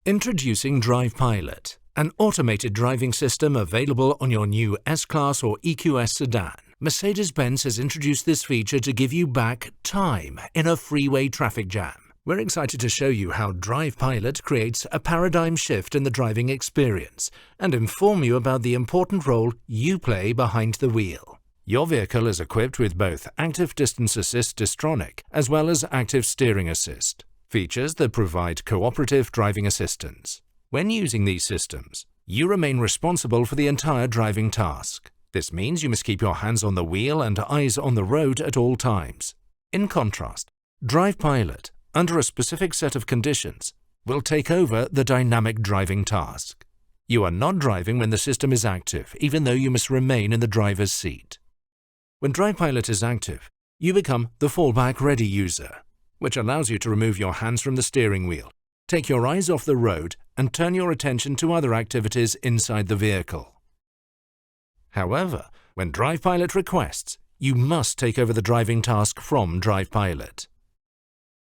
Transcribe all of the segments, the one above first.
Introducing Drive Pilot, an automated driving system available on your new S-Class or EQS sedan. Mercedes-Benz has introduced this feature to give you back time in a freeway traffic jam. We're excited to show you how Drive Pilot creates a paradigm shift in the driving experience and inform you about the important role you play behind the wheel. Your vehicle is equipped with both Active Distance Assist Distronic as well as Active Steering Assist, features that provide cooperative driving assistance. When using these systems, you remain responsible for the entire driving task. This means you must keep your hands on the wheel and eyes on the road at all times. In contrast, Drive Pilot, under a specific set of conditions, will take over the dynamic driving task. You are not driving when the system is active, even though you must remain in the driver's seat. When Drive Pilot is active, you become the fallback ready user, which allows you to remove your hands from the steering wheel, take your eyes off the road, and turn your attention to other activities inside the vehicle. However, when Drive Pilot requests, you must take over the driving task from Drive Pilot.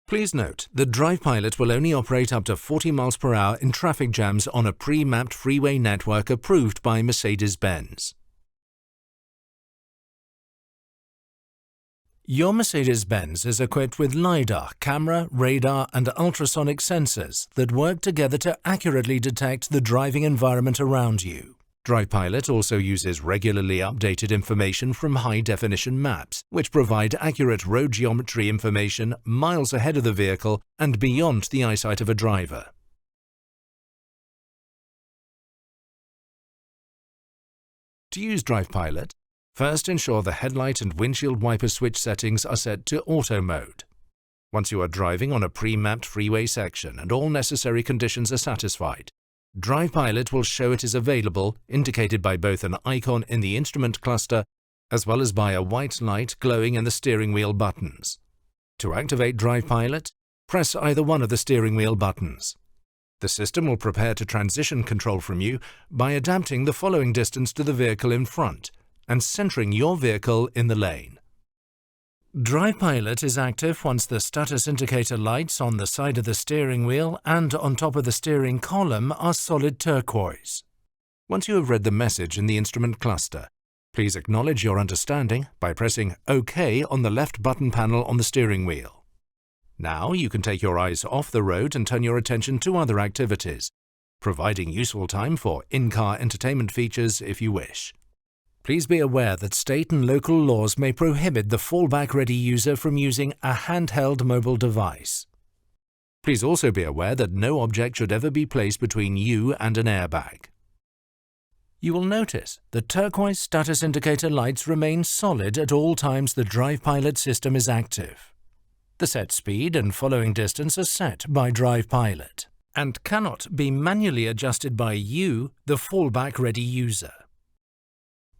Please note that Drive Pilot will only operate up to 40 miles per hour in traffic jams on a pre-mapped freeway network approved by Mercedes-Benz. Your Mercedes-Benz is equipped with LiDAR, camera, radar, and ultrasonic sensors that work together to accurately detect the driving environment around you. Drive Pilot also uses regularly updated information from high-definition maps, which provide accurate road geometry information miles ahead of the vehicle and beyond the eyesight of a driver. To use Drive Pilot, first ensure the headlight and windshield wiper switch settings are set to Auto mode. Once you are driving on a pre-mapped freeway section and all necessary conditions are satisfied, Drive Pilot will show it is available, indicated by both an icon in the instrument cluster as well as by a white light glowing in the steering wheel buttons. To activate Drive Pilot, press either one of the steering wheel buttons. The system will prepare to transition control from you by adapting the following distance to the vehicle in front and centering your vehicle in the lane. Drive Pilot is active once the status indicator lights on the side of the steering wheel and on top of the steering column are solid turquoise. Once you have read the message in the instrument cluster, please acknowledge your understanding by pressing OK on the left button panel on the steering wheel. Now you can take your eyes off the road and turn your attention to other activities, providing useful time for in-car entertainment features if you wish. Please be aware that state and local laws may prohibit the fallback-ready user from using a handheld mobile device. Please also be aware that no object should ever be placed between you and an airbag. You will notice the turquoise status indicator lights remain solid at all times the Drive Pilot system is active. The set speed and following distance are set by Drive Pilot and cannot be manually adjusted by you, the fallback-ready user.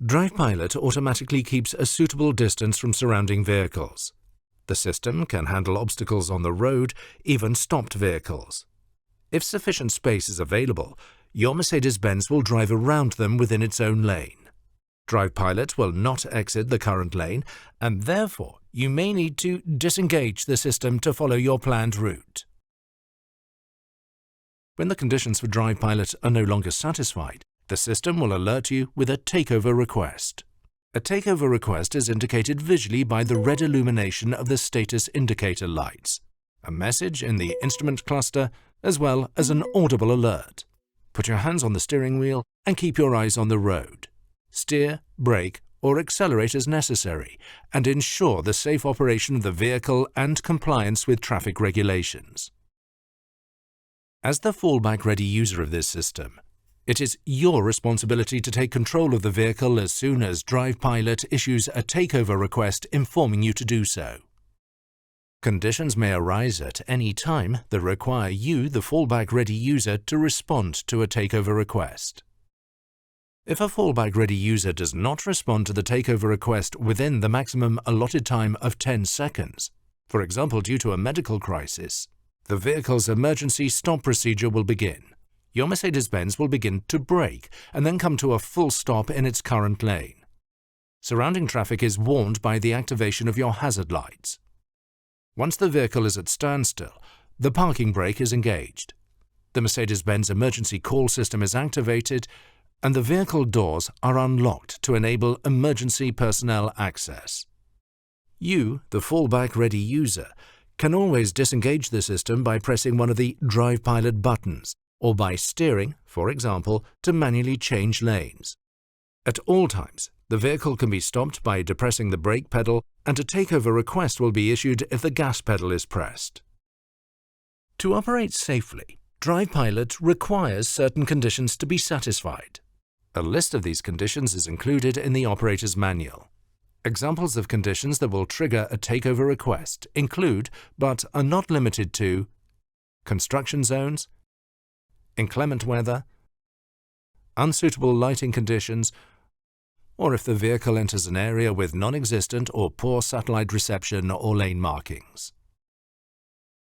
Drive Pilot automatically keeps a suitable distance from surrounding vehicles. The system can handle obstacles on the road, even stopped vehicles. If sufficient space is available, your Mercedes-Benz will drive around them within its own lane. Drive Pilot will not exit the current lane, and therefore you may need to disengage the system to follow your planned route. When the conditions for Drive Pilot are no longer satisfied, the system will alert you with a takeover request. A takeover request is indicated visually by the red illumination of the status indicator lights, a message in the instrument cluster, as well as an audible alert. Put your hands on the steering wheel and keep your eyes on the road. Steer, brake, or accelerate as necessary, and ensure the safe operation of the vehicle and compliance with traffic regulations. As the fallback-ready user of this system, it is your responsibility to take control of the vehicle as soon as Drive Pilot issues a takeover request informing you to do so. Conditions may arise at any time that require you, the fallback-ready user, to respond to a takeover request. If a fallback-ready user does not respond to the takeover request within the maximum allotted time of 10 seconds, for example due to a medical crisis, the vehicle's emergency stop procedure will begin. Your Mercedes-Benz will begin to brake and then come to a full stop in its current lane. Surrounding traffic is warned by the activation of your hazard lights. Once the vehicle is at standstill, the parking brake is engaged. the Mercedes-Benz emergency call system is activated, and the vehicle doors are unlocked to enable emergency personnel access. You, the fallback-ready user, can always disengage the system by pressing one of the Drive Pilot buttons, or by steering, for example, to manually change lanes. At all times, the vehicle can be stopped by depressing the brake pedal, and a takeover request will be issued if the gas pedal is pressed. To operate safely, Drive Pilot requires certain conditions to be satisfied. A list of these conditions is included in the operator's manual. Examples of conditions that will trigger a takeover request include, but are not limited to, construction zones, inclement weather, unsuitable lighting conditions, or if the vehicle enters an area with non-existent or poor satellite reception or lane markings.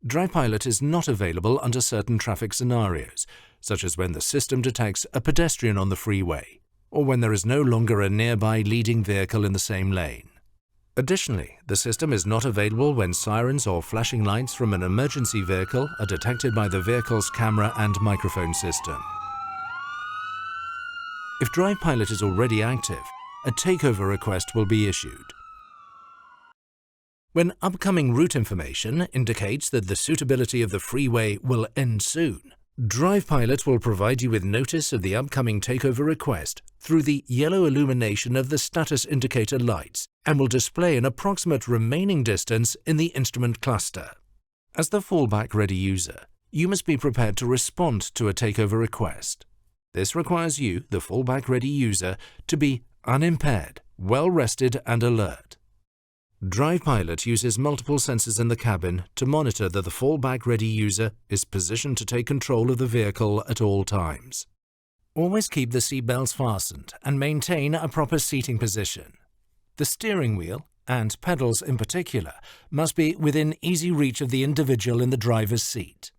Drive Pilot is not available under certain traffic scenarios, such as when the system detects a pedestrian on the freeway, or when there is no longer a nearby leading vehicle in the same lane. Additionally, the system is not available when sirens or flashing lights from an emergency vehicle are detected by the vehicle's camera and microphone system. If Drive Pilot is already active, a takeover request will be issued. When upcoming route information indicates that the suitability of the freeway will end soon, Drive Pilot will provide you with notice of the upcoming takeover request through the yellow illumination of the status indicator lights and will display an approximate remaining distance in the instrument cluster. As the fallback-ready user, you must be prepared to respond to a takeover request. This requires you, the fallback-ready user, to be unimpaired, well-rested and alert. Drive Pilot uses multiple sensors in the cabin to monitor that the fallback-ready user is positioned to take control of the vehicle at all times. Always keep the seatbelts fastened and maintain a proper seating position. The steering wheel, and pedals in particular, must be within easy reach of the individual in the driver's seat.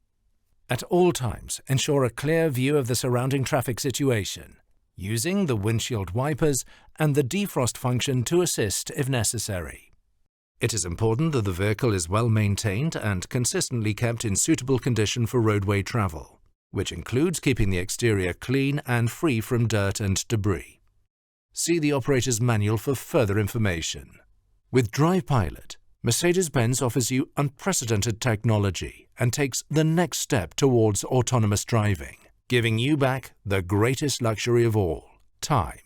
At all times, ensure a clear view of the surrounding traffic situation, using the windshield wipers and the defrost function to assist if necessary. It is important that the vehicle is well maintained and consistently kept in suitable condition for roadway travel, which includes keeping the exterior clean and free from dirt and debris. See the operator's manual for further information. With Drive Pilot, Mercedes-Benz offers you unprecedented technology and takes the next step towards autonomous driving, giving you back the greatest luxury of all, time.